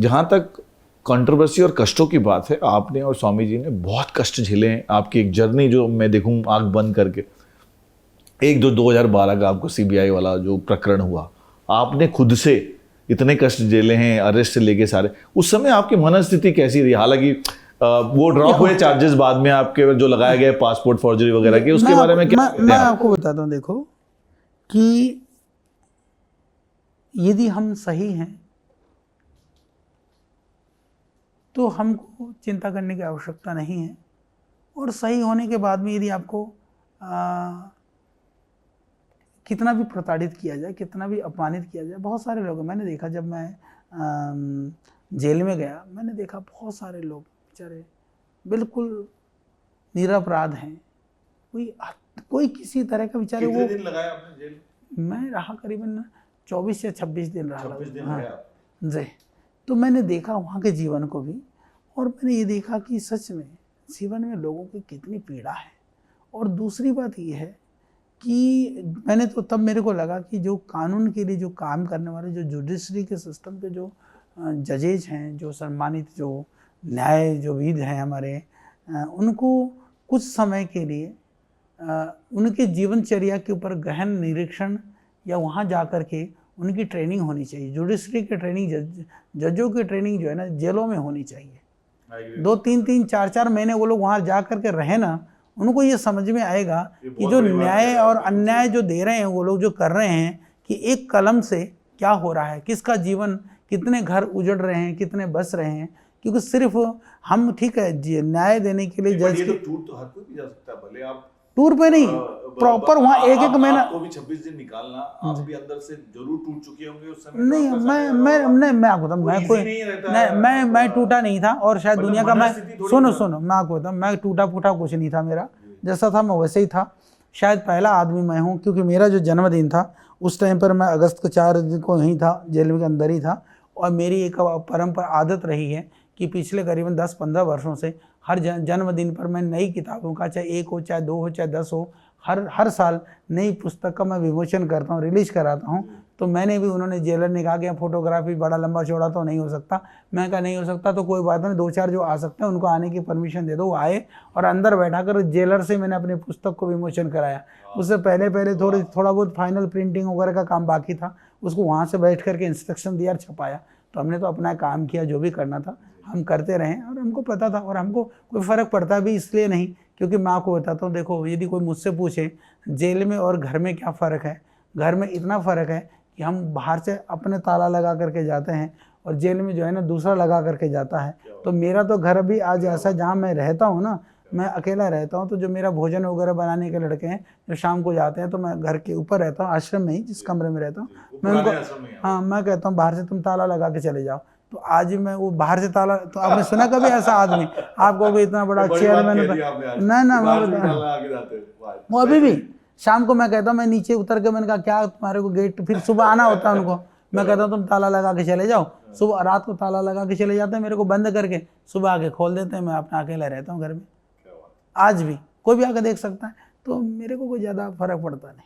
जहाँ तक कंट्रोवर्सी और कष्टों की बात है, आपने और स्वामी जी ने बहुत कष्ट झेले हैं। आपकी एक जर्नी जो मैं देखूं आंख बंद करके, एक 2012 का आपको सीबीआई वाला जो प्रकरण हुआ, आपने खुद से इतने कष्ट झेले हैं, अरेस्ट से लेके सारे। उस समय आपकी मनस्थिति कैसी रही? हालांकि वो ड्रॉप हुए चार्जेस बाद में आपके जो लगाए गए पासपोर्ट फॉर्जरी वगैरह के, उसके बारे में क्या कहते हैं मैं आप? आपको बताता हूँ, देखो कि यदि हम सही हैं तो हमको चिंता करने की आवश्यकता नहीं है, और सही होने के बाद में यदि आपको कितना भी प्रताड़ित किया जाए, कितना भी अपमानित किया जाए, बहुत सारे लोग, मैंने देखा जब मैं जेल में गया, मैंने देखा बहुत सारे लोग बेचारे बिल्कुल निरपराध हैं, कोई किसी तरह का बेचारे। कितने वो दिन लगाया आपने जेल? मैं रहा करीबन 24 या 26 दिन रहा। 26 दिन हाँ रहे आप? जी। तो मैंने देखा वहाँ के जीवन को भी, और मैंने ये देखा कि सच में जीवन में लोगों की कितनी पीड़ा है। और दूसरी बात ये है कि मैंने तो तब मेरे को लगा कि जो कानून के लिए जो काम करने वाले, जो जुडिशरी के सिस्टम के जो जजेज हैं, जो सम्मानित जो न्याय जो विद हैं हमारे, उनको कुछ समय के लिए उनके जीवनचर्या के ऊपर गहन निरीक्षण या वहाँ जा कर के उनकी ट्रेनिंग होनी चाहिए। जुडिशरी की ट्रेनिंग, जजों की ट्रेनिंग जो है ना, जेलों में होनी चाहिए। 2-3-3, 4-4 महीने वो लोग वहाँ जा कर के रहे ना, उनको ये समझ में आएगा कि जो न्याय और अन्याय जो दे रहे हैं वो लोग, जो कर रहे हैं, कि एक कलम से क्या हो रहा है, किसका जीवन, कितने घर उजड़ रहे हैं, कितने बस रहे हैं। क्योंकि सिर्फ हम, ठीक है, न्याय देने के लिए जज के टूर तो हर कोई भी जा सकता है, भले आप टूर पे नहीं, प्रॉपर वहाँ एक महीना। आपको भी 26 दिन निकालना, आप भी अंदर से जरूर टूट चुके होंगे उस समय। नहीं, मैं आपको बताऊं, मैं कोई नहीं, मैं टूटा नहीं था, और शायद दुनिया का, मैं सुनो मैं आपको बताऊं, मैं टूटा फूटा कुछ नहीं था। मेरा जैसा था मैं वैसे ही था। शायद पहला आदमी मैं हूँ, क्योंकि मेरा जो जन्मदिन था उस टाइम पर मैं अगस्त को 4 को यहीं था, जेल के अंदर ही था। और मेरी एक परंपरा, आदत रही है कि पिछले करीबन 10-15 वर्षों से हर जन्मदिन पर मैं नई किताबों का, चाहे 1 हो, चाहे 2 हो, चाहे 10 हो, हर साल नई पुस्तक का मैं विमोचन करता हूँ, रिलीज कराता हूँ। तो मैंने भी, उन्होंने, जेलर ने कहा कि फोटोग्राफी बड़ा लंबा चौड़ा तो नहीं हो सकता। मैं कहा नहीं हो सकता तो कोई बात नहीं, 2-4 जो आ सकते हैं उनको आने की परमिशन दे दो। वो आए, और अंदर बैठा कर जेलर से मैंने अपनी पुस्तक को विमोचन कराया। उससे पहले थोड़ा बहुत फाइनल प्रिंटिंग वगैरह का काम बाकी था, उसको वहाँ से बैठ करके इंस्ट्रक्शन दिया और छपाया। तो हमने तो अपना काम किया, जो भी करना था हम करते रहे, और हमको पता था, और हमको कोई फ़र्क पड़ता भी इसलिए नहीं, क्योंकि मैं आपको बताता हूँ, देखो, यदि कोई मुझसे पूछे जेल में और घर में क्या फ़र्क है, घर में इतना फ़र्क है कि हम बाहर से अपने ताला लगा करके जाते हैं, और जेल में जो है ना दूसरा लगा करके जाता है। तो मेरा तो घर भी आज ऐसा, जहाँ मैं रहता हूँ ना, मैं अकेला रहता हूँ, तो जो मेरा भोजन वगैरह बनाने के लड़के हैं जो शाम को जाते हैं, तो मैं घर के ऊपर रहता हूँ, आश्रम में ही, जिस कमरे में रहता हूँ मैं उनको, हाँ, मैं कहता हूँ बाहर से तुम ताला लगा के चले जाओ। तो आज मैं वो बाहर से ताला, तो आपने सुना कभी ऐसा आदमी? आपको भी इतना बड़ा चेयरमैन, ना वो अभी भी शाम को मैं कहता हूँ, मैं नीचे उतर के, मैंने कहा क्या तुम्हारे को गेट, फिर सुबह आना होता है उनको, मैं कहता हूँ तुम ताला लगा के चले जाओ। सुबह रात को ताला लगा के चले जाते हैं, मेरे को बंद करके, सुबह आके खोल देते हैं। मैं अपना अकेला रहता हूँ घर में, आज भी कोई भी आके देख सकता है। तो मेरे को कोई ज़्यादा फर्क पड़ता नहीं।